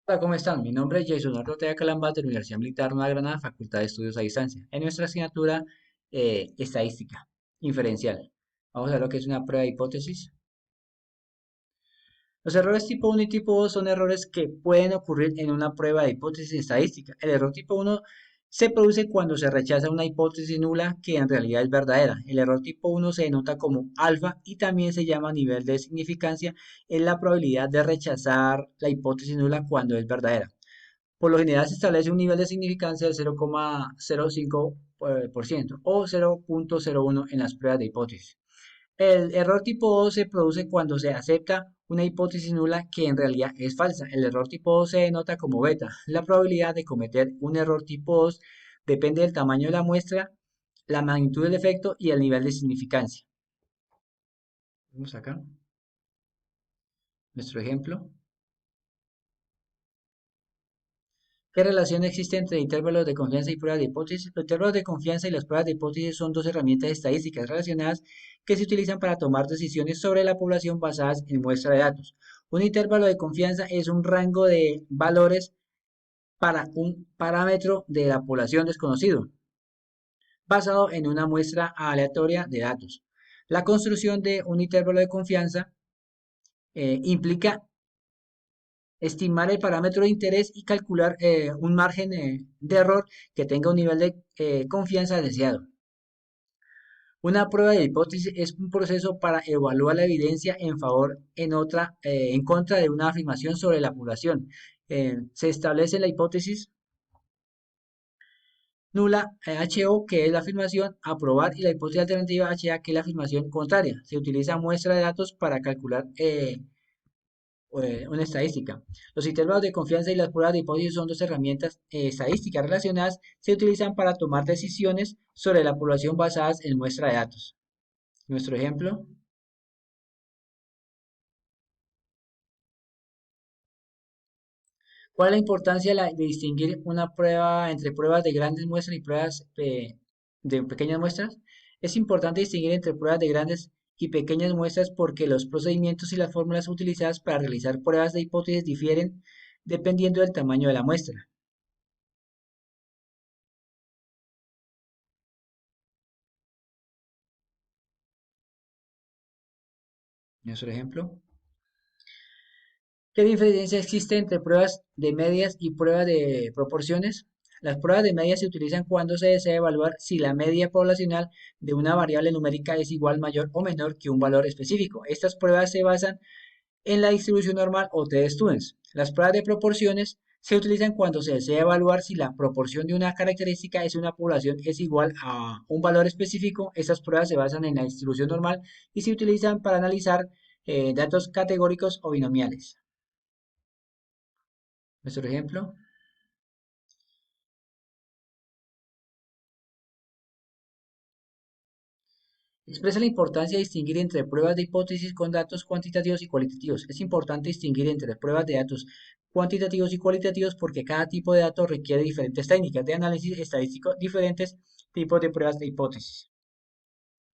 Hola, ¿cómo están? Mi nombre es Jason Ortega Calambas de la Universidad Militar Nueva Granada, Facultad de Estudios a Distancia. En nuestra asignatura Estadística Inferencial. Vamos a ver lo que es una prueba de hipótesis. Los errores tipo 1 y tipo 2 son errores que pueden ocurrir en una prueba de hipótesis estadística. El error tipo 1 se produce cuando se rechaza una hipótesis nula que en realidad es verdadera. El error tipo 1 se denota como alfa y también se llama nivel de significancia en la probabilidad de rechazar la hipótesis nula cuando es verdadera. Por lo general se establece un nivel de significancia de 0,05% o 0,01 en las pruebas de hipótesis. El error tipo 2 se produce cuando se acepta una hipótesis nula que en realidad es falsa. El error tipo 2 se denota como beta. La probabilidad de cometer un error tipo 2 depende del tamaño de la muestra, la magnitud del efecto y el nivel de significancia. Vamos acá, nuestro ejemplo. ¿Qué relación existe entre intervalos de confianza y pruebas de hipótesis? Los intervalos de confianza y las pruebas de hipótesis son dos herramientas estadísticas relacionadas que se utilizan para tomar decisiones sobre la población basadas en muestra de datos. Un intervalo de confianza es un rango de valores para un parámetro de la población desconocido, basado en una muestra aleatoria de datos. La construcción de un intervalo de confianza implica estimar el parámetro de interés y calcular un margen de error que tenga un nivel de confianza deseado. Una prueba de hipótesis es un proceso para evaluar la evidencia en favor en contra de una afirmación sobre la población. Se establece la hipótesis nula HO, que es la afirmación aprobar, y la hipótesis alternativa HA, que es la afirmación contraria. Se utiliza muestra de datos para calcular una estadística. Los intervalos de confianza y las pruebas de hipótesis son dos herramientas estadísticas relacionadas. Se utilizan para tomar decisiones sobre la población basadas en muestra de datos. Nuestro ejemplo. ¿Cuál es la importancia de distinguir una prueba entre pruebas de grandes muestras y pruebas de pequeñas muestras? Es importante distinguir entre pruebas de grandes y pequeñas muestras porque los procedimientos y las fórmulas utilizadas para realizar pruebas de hipótesis difieren dependiendo del tamaño de la muestra. Nuestro ejemplo. ¿Qué diferencia existe entre pruebas de medias y pruebas de proporciones? Las pruebas de medias se utilizan cuando se desea evaluar si la media poblacional de una variable numérica es igual, mayor o menor que un valor específico. Estas pruebas se basan en la distribución normal o t-students. Las pruebas de proporciones se utilizan cuando se desea evaluar si la proporción de una característica es una población es igual a un valor específico. Estas pruebas se basan en la distribución normal y se utilizan para analizar datos categóricos o binomiales. Nuestro ejemplo. Expresa la importancia de distinguir entre pruebas de hipótesis con datos cuantitativos y cualitativos. Es importante distinguir entre pruebas de datos cuantitativos y cualitativos porque cada tipo de dato requiere diferentes técnicas de análisis estadístico, diferentes tipos de pruebas de hipótesis.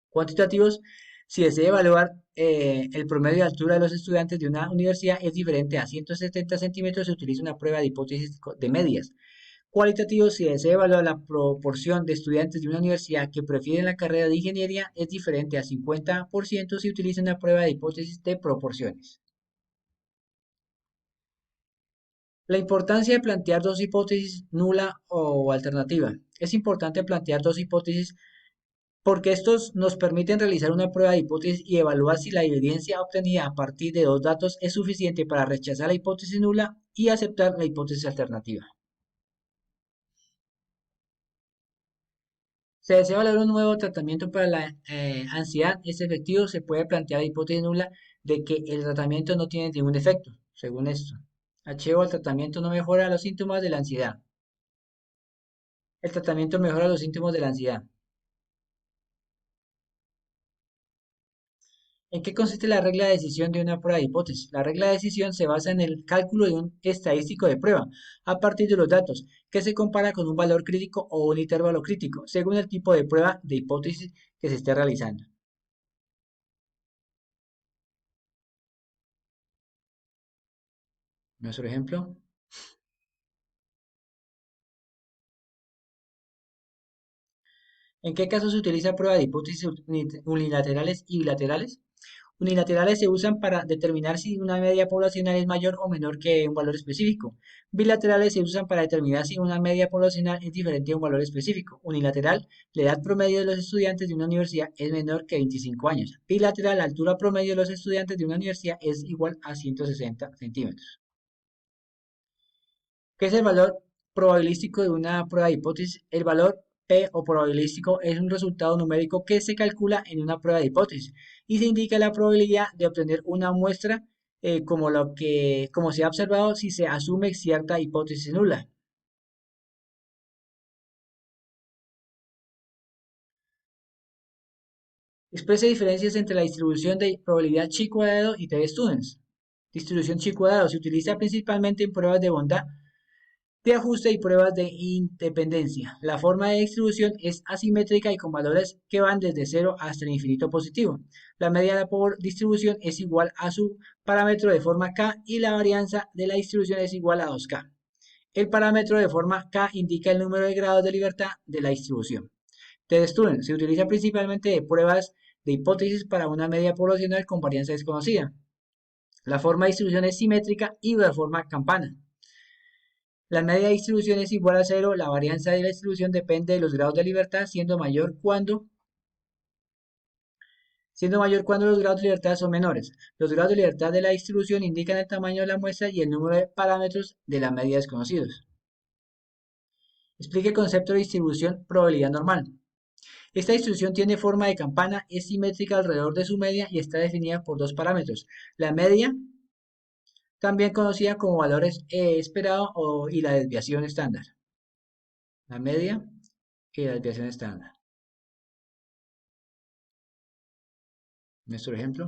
Cuantitativos, si desea evaluar el promedio de altura de los estudiantes de una universidad es diferente a 170 centímetros, se utiliza una prueba de hipótesis de medias. Cualitativo, si desea evaluar la proporción de estudiantes de una universidad que prefieren la carrera de ingeniería, es diferente a 50% si utiliza una prueba de hipótesis de proporciones. La importancia de plantear dos hipótesis nula o alternativa. Es importante plantear dos hipótesis porque estos nos permiten realizar una prueba de hipótesis y evaluar si la evidencia obtenida a partir de dos datos es suficiente para rechazar la hipótesis nula y aceptar la hipótesis alternativa. Se desea evaluar un nuevo tratamiento para la ansiedad. ¿Es efectivo? Se puede plantear la hipótesis nula de que el tratamiento no tiene ningún efecto, según esto. HO, el tratamiento no mejora los síntomas de la ansiedad. El tratamiento mejora los síntomas de la ansiedad. ¿En qué consiste la regla de decisión de una prueba de hipótesis? La regla de decisión se basa en el cálculo de un estadístico de prueba a partir de los datos, que se compara con un valor crítico o un intervalo crítico, según el tipo de prueba de hipótesis que se esté realizando. Nuestro ejemplo. ¿En qué caso se utiliza prueba de hipótesis unilaterales y bilaterales? Unilaterales se usan para determinar si una media poblacional es mayor o menor que un valor específico. Bilaterales se usan para determinar si una media poblacional es diferente a un valor específico. Unilateral, la edad promedio de los estudiantes de una universidad es menor que 25 años. Bilateral, la altura promedio de los estudiantes de una universidad es igual a 160 centímetros. ¿Qué es el valor probabilístico de una prueba de hipótesis? El valor P o probabilístico es un resultado numérico que se calcula en una prueba de hipótesis y se indica la probabilidad de obtener una muestra como se ha observado si se asume cierta hipótesis nula. Expresa diferencias entre la distribución de probabilidad chi cuadrado y t-students. Distribución chi cuadrado se utiliza principalmente en pruebas de bondad de ajuste y pruebas de independencia. La forma de distribución es asimétrica y con valores que van desde cero hasta el infinito positivo. La mediana por distribución es igual a su parámetro de forma k y la varianza de la distribución es igual a 2k. El parámetro de forma k indica el número de grados de libertad de la distribución. T-student se utiliza principalmente de pruebas de hipótesis para una media poblacional con varianza desconocida. La forma de distribución es simétrica y de forma campana. La media de distribución es igual a cero, la varianza de la distribución depende de los grados de libertad, siendo mayor cuando los grados de libertad son menores. Los grados de libertad de la distribución indican el tamaño de la muestra y el número de parámetros de la media desconocidos. Explique el concepto de distribución probabilidad normal. Esta distribución tiene forma de campana, es simétrica alrededor de su media y está definida por dos parámetros. La media, también conocida como valores esperado y la desviación estándar. La media y la desviación estándar. Nuestro ejemplo.